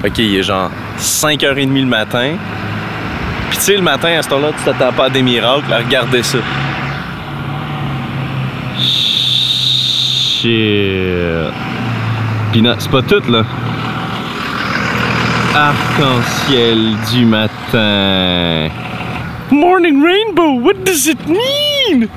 OK, il est genre 5h30 le matin. Puis tu sais, le matin, à ce temps-là, tu t'attends pas à des miracles. Là, regardez ça. Shit. Puis non, c'est pas tout, là. Arc-en-ciel du matin. Morning rainbow, what does it mean?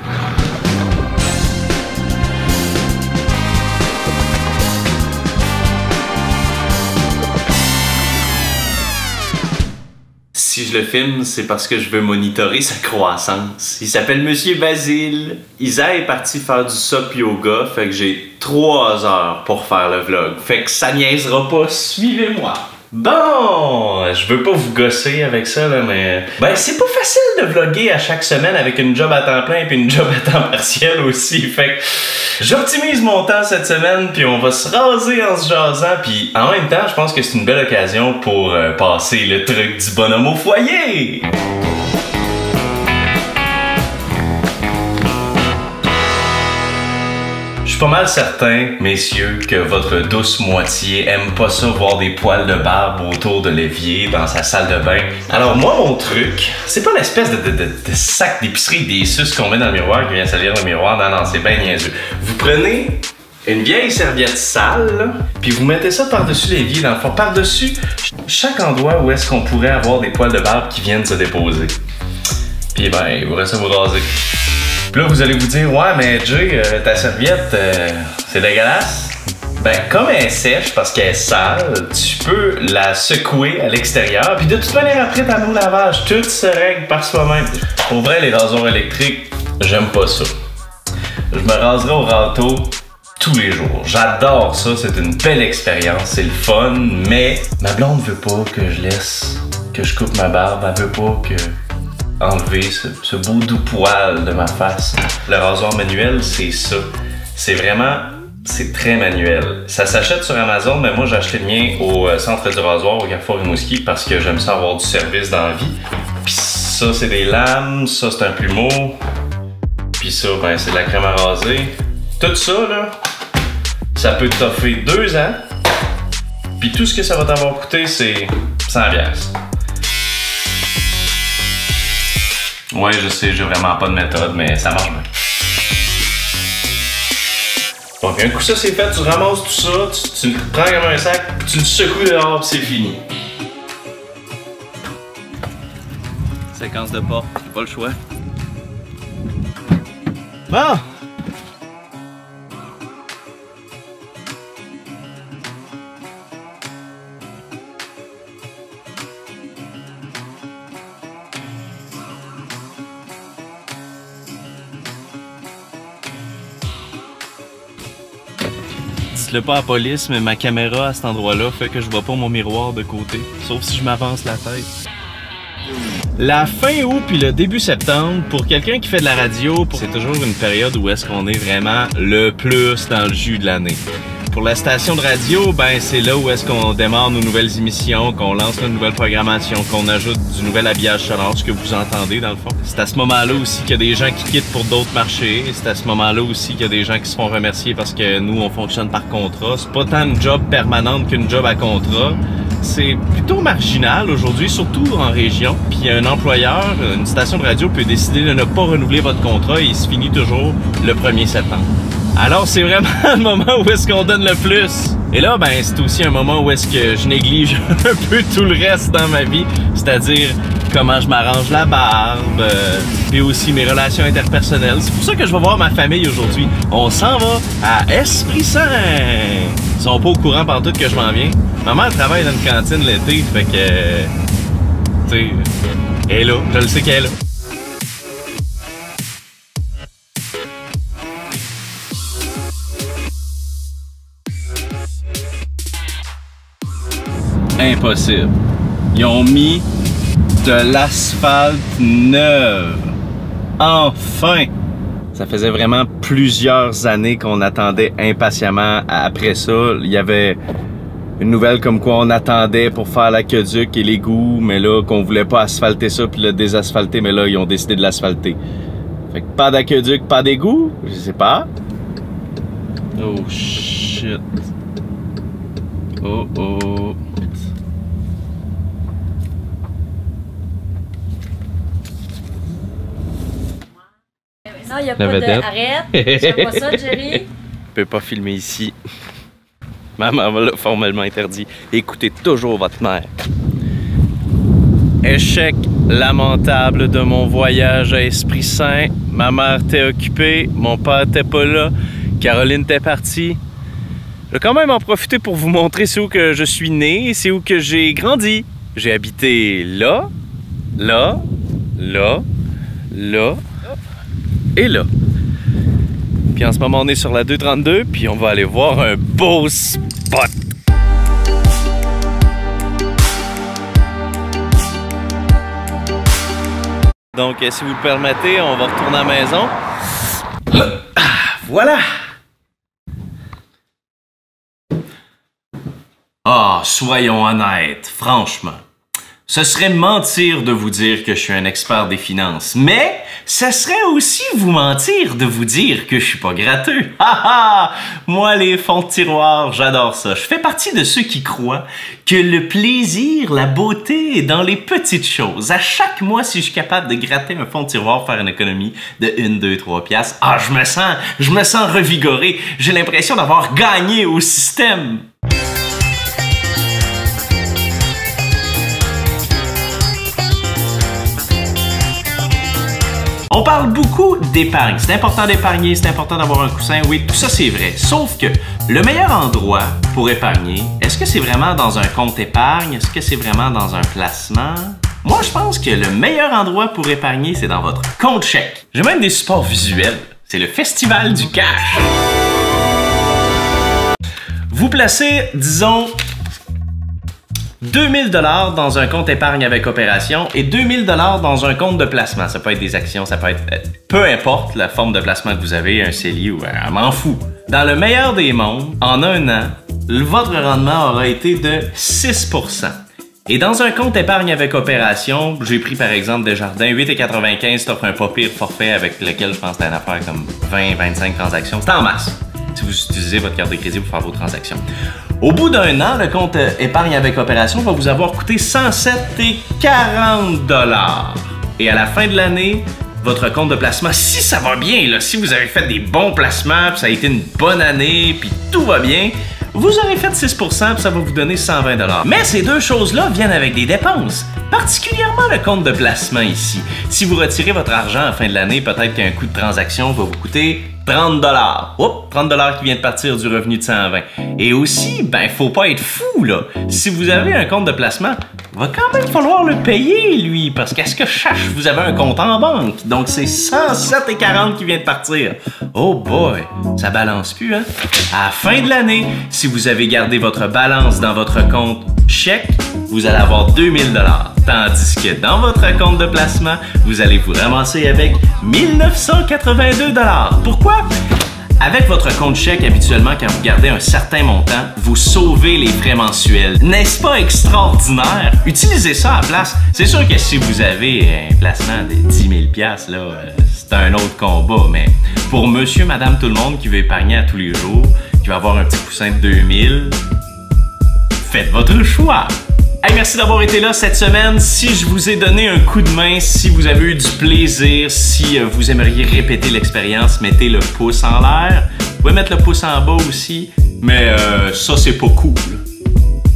Si je le filme, c'est parce que je veux monitorer sa croissance. Il s'appelle Monsieur Basile. Isa est parti faire du SUP yoga, fait que j'ai 3 heures pour faire le vlog. Fait que ça niaisera pas, suivez-moi. Bon, je veux pas vous gosser avec ça, là, mais... Ben, c'est pas facile de vlogger à chaque semaine avec une job à temps plein puis une job à temps partiel aussi. Fait que j'optimise mon temps cette semaine puis on va se raser en se jasant. Puis en même temps, je pense que c'est une belle occasion pour passer le truc du bonhomme au foyer. Je suis pas mal certain, messieurs, que votre douce moitié aime pas ça voir des poils de barbe autour de l'évier dans sa salle de bain. Alors moi, mon truc, c'est pas l'espèce de sac d'épicerie des suces qu'on met dans le miroir qui vient salir le miroir. Non, non, c'est bien niaiseux. Vous prenez une vieille serviette sale, là, puis vous mettez ça par-dessus l'évier, dans le fond, par-dessus chaque endroit où est-ce qu'on pourrait avoir des poils de barbe qui viennent se déposer. Puis ben, vous restez à vous raser. Puis là, vous allez vous dire, ouais, mais Jay, ta serviette, c'est dégueulasse. Ben, comme elle est sèche parce qu'elle est sale, tu peux la secouer à l'extérieur. Puis de toute manière, après ta eau lavage, tout se règle par soi-même. Pour vrai, les rasoirs électriques, j'aime pas ça. Je me raserai au râteau tous les jours. J'adore ça, c'est une belle expérience, c'est le fun, mais ma blonde veut pas que je coupe ma barbe, elle veut pas que... enlever ce beau doux poil de ma face. Le rasoir manuel, c'est ça. C'est vraiment... c'est très manuel. Ça s'achète sur Amazon, mais moi j'ai acheté le mien au centre du rasoir, au Carrefour Rimouski, parce que j'aime ça avoir du service dans la vie. Puis ça, c'est des lames, ça, c'est un plumeau. Puis ça, ben, c'est de la crème à raser. Tout ça, là, ça peut t'offrir 2 ans. Puis tout ce que ça va t'avoir coûté, c'est 100$. Ouais, je sais, j'ai vraiment pas de méthode, mais ça marche bien. Donc, un coup ça c'est fait, tu ramasses tout ça, tu le prends comme un sac, puis tu le secoues dehors, puis c'est fini. Séquence de porte, j'ai pas le choix. Bon! Dites-le pas à la police, mais ma caméra à cet endroit-là fait que je vois pas mon miroir de côté, sauf si je m'avance la tête. La fin août puis le début septembre, pour quelqu'un qui fait de la radio, c'est toujours une période où est-ce qu'on est vraiment le plus dans le jus de l'année. Pour la station de radio, ben c'est là où est-ce qu'on démarre nos nouvelles émissions, qu'on lance notre nouvelle programmation, qu'on ajoute du nouvel habillage sonore, ce que vous entendez dans le fond. C'est à ce moment-là aussi qu'il y a des gens qui quittent pour d'autres marchés. C'est à ce moment-là aussi qu'il y a des gens qui se font remercier parce que nous, on fonctionne par contrat. C'est pas tant une job permanente qu'une job à contrat. C'est plutôt marginal aujourd'hui, surtout en région. Puis un employeur, une station de radio peut décider de ne pas renouveler votre contrat et il se finit toujours le 1er septembre. Alors c'est vraiment le moment où est-ce qu'on donne le plus. Et là, ben c'est aussi un moment où est-ce que je néglige un peu tout le reste dans ma vie, c'est-à-dire comment je m'arrange la barbe, puis aussi mes relations interpersonnelles. C'est pour ça que je vais voir ma famille aujourd'hui. On s'en va à Esprit Saint. Ils sont pas au courant partout que je m'en viens. Maman elle travaille dans une cantine l'été, fait que, tu sais, elle est là, je le sais qu'elle est là. Impossible. Ils ont mis de l'asphalte neuve. Enfin! Ça faisait vraiment plusieurs années qu'on attendait impatiemment après ça. Il y avait une nouvelle comme quoi on attendait pour faire l'aqueduc et l'égout, mais là, qu'on voulait pas asphalter ça puis le désasphalter, mais là, ils ont décidé de l'asphalter. Fait que pas d'aqueduc, pas d'égout? Je sais pas. Oh shit. Oh oh. il n'y a pas de arrête. J'aime pas ça, Jerry. Je peux pas filmer ici. Maman l'a formellement interdit. Écoutez toujours votre mère. Échec lamentable de mon voyage à Esprit Saint. Ma mère était occupée, mon père était pas là, Caroline était partie. Je vais quand même en profiter pour vous montrer c'est où que je suis né et c'est où que j'ai grandi. J'ai habité là, là, là, là et là. Puis en ce moment, on est sur la 232, puis on va aller voir un beau spot. Donc, si vous le permettez, on va retourner à la maison. Voilà! Ah, soyons honnêtes, franchement. Ce serait mentir de vous dire que je suis un expert des finances, mais ce serait aussi vous mentir de vous dire que je suis pas gratteux. Haha! Moi, les fonds de tiroir, j'adore ça. Je fais partie de ceux qui croient que le plaisir, la beauté est dans les petites choses. À chaque mois, si je suis capable de gratter un fond de tiroir, faire une économie de 1, 2, 3 piastres, ah, je me sens revigoré. J'ai l'impression d'avoir gagné au système. On parle beaucoup d'épargne. C'est important d'épargner, c'est important d'avoir un coussin. Oui, tout ça c'est vrai. Sauf que le meilleur endroit pour épargner, est-ce que c'est vraiment dans un compte épargne? Est-ce que c'est vraiment dans un placement? Moi, je pense que le meilleur endroit pour épargner, c'est dans votre compte chèque. J'ai même des supports visuels. C'est le Festival du Cash. Vous placez, disons, 2000 $ dans un compte épargne avec opération et 2000 $ dans un compte de placement. Ça peut être des actions, ça peut être peu importe la forme de placement que vous avez, un CELI ou un m'en fous. Dans le meilleur des mondes, en un an, votre rendement aura été de 6%. Et dans un compte épargne avec opération, j'ai pris par exemple Desjardins, 8,95 t'offre un pas pire forfait avec lequel je pense que c'est une affaire comme 20-25 transactions. C'est en masse si vous utilisez votre carte de crédit pour faire vos transactions. Au bout d'un an, le compte épargne avec opération va vous avoir coûté 107,40 $. Et à la fin de l'année, votre compte de placement, si ça va bien, là, si vous avez fait des bons placements, puis ça a été une bonne année, puis tout va bien, vous aurez fait 6% puis ça va vous donner 120 $. Mais ces deux choses-là viennent avec des dépenses, particulièrement le compte de placement ici. Si vous retirez votre argent à la fin de l'année, peut-être qu'un coût de transaction va vous coûter 30 $. Oups, 30 $ qui vient de partir du revenu de 120. Et aussi, ben, faut pas être fou, là. Si vous avez un compte de placement, va quand même falloir le payer, lui, parce qu'à ce que je cherche, vous avez un compte en banque. Donc, c'est 107,40 qui vient de partir. Oh boy, ça balance plus, hein? À la fin de l'année, si vous avez gardé votre balance dans votre compte chèque, vous allez avoir 2000 $. Tandis que dans votre compte de placement, vous allez vous ramasser avec 1982 $. Pourquoi? Avec votre compte chèque, habituellement, quand vous gardez un certain montant, vous sauvez les frais mensuels. N'est-ce pas extraordinaire? Utilisez ça à la place. C'est sûr que si vous avez un placement de 10 000 $, là, c'est un autre combat. Mais pour monsieur, madame, tout le monde qui veut épargner à tous les jours, qui va avoir un petit coussin de 2000, faites votre choix. Hey, merci d'avoir été là cette semaine. Si je vous ai donné un coup de main, si vous avez eu du plaisir, si vous aimeriez répéter l'expérience, mettez le pouce en l'air. Vous pouvez mettre le pouce en bas aussi, mais ça, c'est pas cool.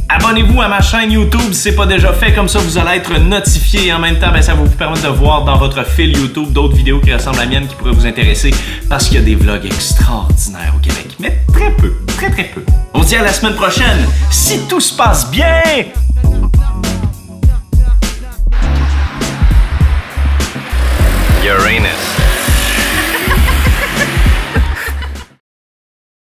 Abonnez-vous à ma chaîne YouTube si c'est pas déjà fait, comme ça vous allez être notifié et en même temps, ben, ça va vous permettre de voir dans votre fil YouTube d'autres vidéos qui ressemblent à la mienne qui pourraient vous intéresser parce qu'il y a des vlogs extraordinaires au Québec, mais très peu, très peu. On se dit à la semaine prochaine, si tout se passe bien! You're in